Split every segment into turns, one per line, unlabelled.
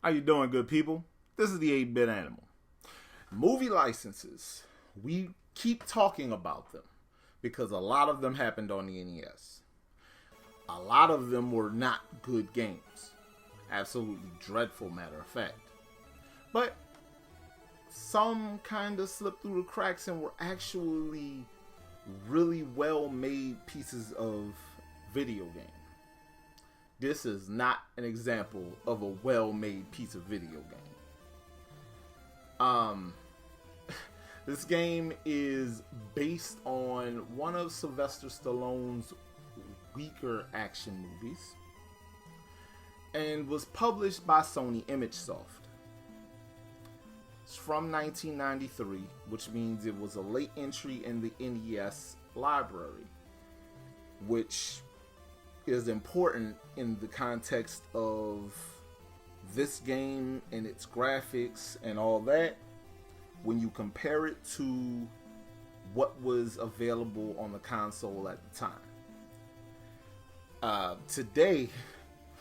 How you doing, good people? This is the 8-Bit Animal. Movie licenses. We keep talking about them because a lot of them happened on the NES. A lot of them were not good games. Absolutely dreadful, matter of fact. But some kind of slipped through the cracks and were actually really well-made pieces of video game. This is not an example of a well-made piece of video game. This game is based on one of Sylvester Stallone's weaker action movies and was published by Sony Imagesoft. It's from 1993, which means it was a late entry in the NES library, which is important in the context of this game and its graphics and all that when you compare it to what was available on the console at the time. Today,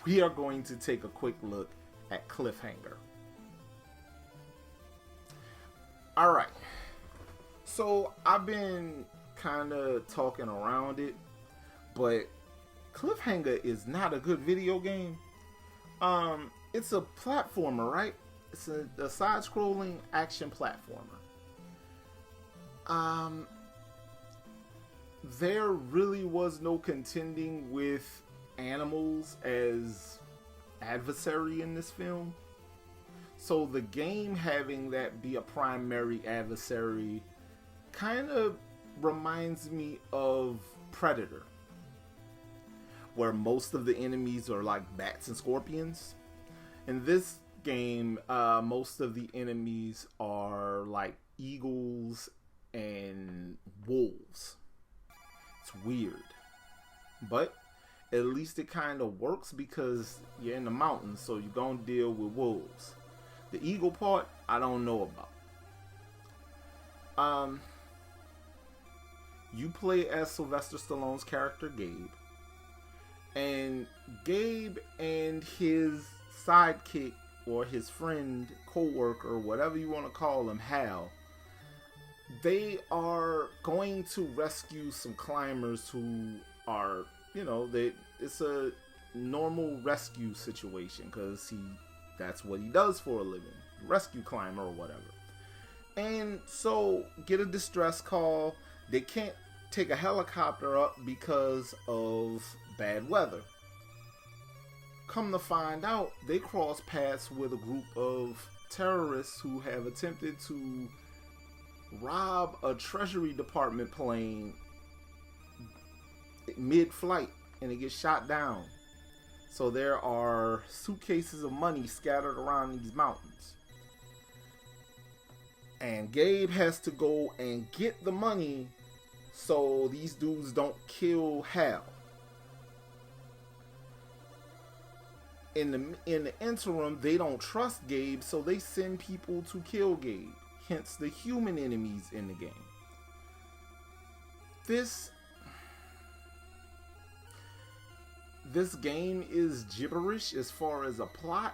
we are going to take a quick look at Cliffhanger. Alright, so I've been kind of talking around it, but Cliffhanger is not a good video game. It's a platformer, right? It's a side-scrolling action platformer. There really was no contending with animals as adversary in this film. So the game having that be a primary adversary kind of reminds me of Predator, where most of the enemies are like bats and scorpions. In this game, most of the enemies are like eagles and wolves. It's weird, but at least it kind of works because you're in the mountains, so you're gonna deal with wolves. The eagle part, I don't know about. You play as Sylvester Stallone's character, Gabe. And Gabe and his sidekick, or his friend, co-worker, whatever you want to call him, Hal, they are going to rescue some climbers who are, it's a normal rescue situation because that's what he does for a living, rescue climber or whatever. And so get a distress call. They can't take a helicopter up because of bad weather. Come to find out, they cross paths with a group of terrorists who have attempted to rob a Treasury Department plane mid-flight, and it gets shot down. So there are suitcases of money scattered around these mountains. And Gabe has to go and get the money so these dudes don't kill Hal. In the interim, they don't trust Gabe, so they send people to kill Gabe. Hence the human enemies in the game. This game is gibberish as far as a plot.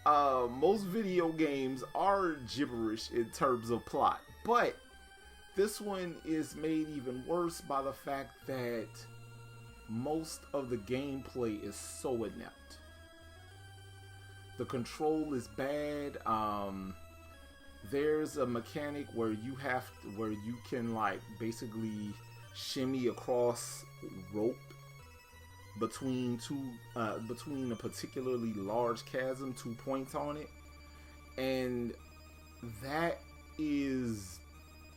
Most video games are gibberish in terms of plot, but this one is made even worse by the fact that most of the gameplay is so inept. The control is bad. There's a mechanic where you can like basically shimmy across rope between a particularly large chasm, 2 points on it, and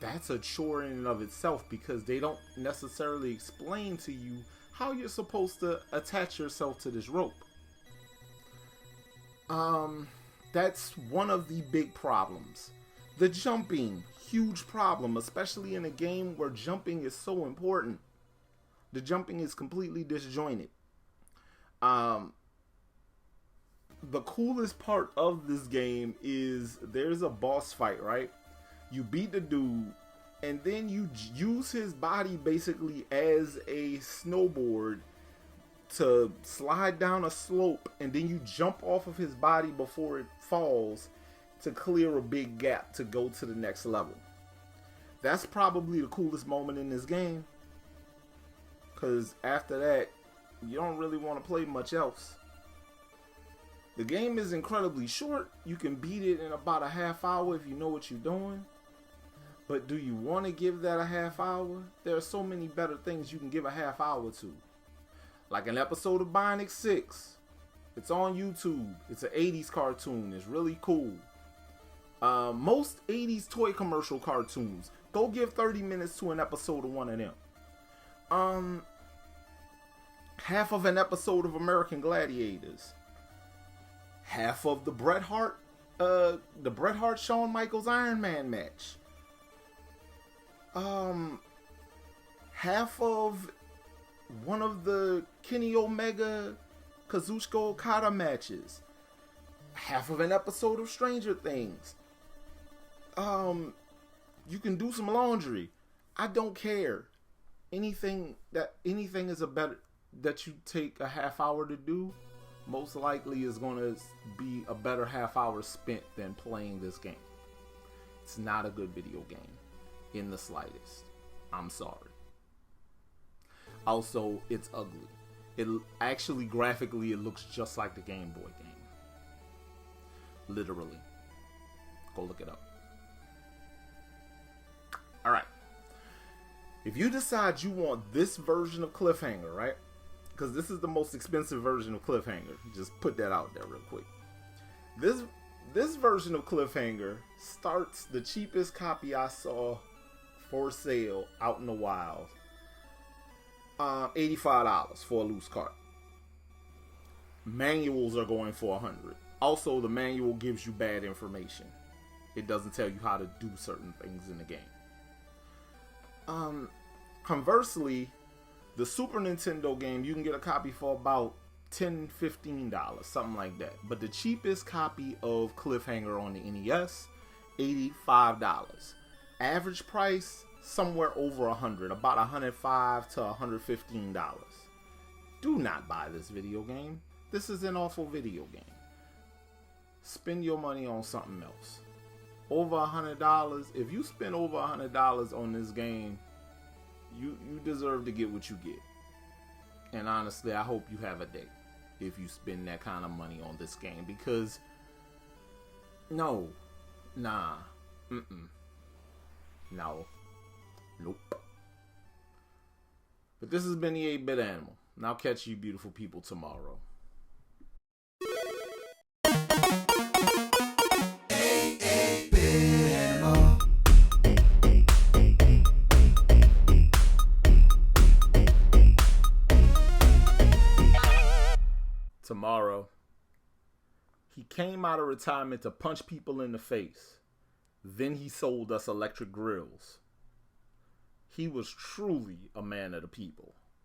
that's a chore in and of itself because they don't necessarily explain to you how you're supposed to attach yourself to this rope. That's one of the big problems. The jumping, huge problem, especially in a game where jumping is so important. The jumping is completely disjointed. The coolest part of this game is there's a boss fight, right? You beat the dude, and then you use his body basically as a snowboard to slide down a slope and then you jump off of his body before it falls to clear a big gap to go to the next level. That's probably the coolest moment in this game, because after that you don't really want to play much else. The game is incredibly short. You can beat it in about a half hour if you know what you're doing. But do you want to give that a half hour? There are so many better things you can give a half hour to. Like an episode of Bionic 6. It's on YouTube. It's an 80s cartoon. It's really cool. Most 80s toy commercial cartoons, go give 30 minutes to an episode of one of them. Half of an episode of American Gladiators. Half of the Bret Hart Shawn Michaels Iron Man match. Half of one of the Kenny Omega Kazuchika Okada matches. Half of an episode of Stranger Things. You can do some laundry. I don't care. Anything is a better that you take a half hour to do, most likely is going to be a better half hour spent than playing this game. It's not a good video game in the slightest. I'm sorry. Also, it's ugly. It actually, graphically, it looks just like the Game Boy game. Literally. Go look it up. Alright. If you decide you want this version of Cliffhanger, right? Because this is the most expensive version of Cliffhanger. Just put that out there real quick. This version of Cliffhanger starts, the cheapest copy I saw for sale out in the wild, $85 for a loose cart. Manuals are going for $100. Also, the manual gives you bad information. It doesn't tell you how to do certain things in the game. Conversely, the Super Nintendo game, you can get a copy for about $10, $15, something like that. But the cheapest copy of Cliffhanger on the NES, $85. Average price, somewhere over $100, about $105 to $115. Do not buy this video game. This is an awful video game. Spend your money on something else. Over $100, if you spend over $100 on this game, you deserve to get what you get. And honestly, I hope you have a day if you spend that kind of money on this game, because no, nah, no, nope. But this has been the 8-Bit Animal, and I'll catch you beautiful people tomorrow. Tomorrow, he came out of retirement to punch people in the face. Then he sold us electric grills. He was truly a man of the people.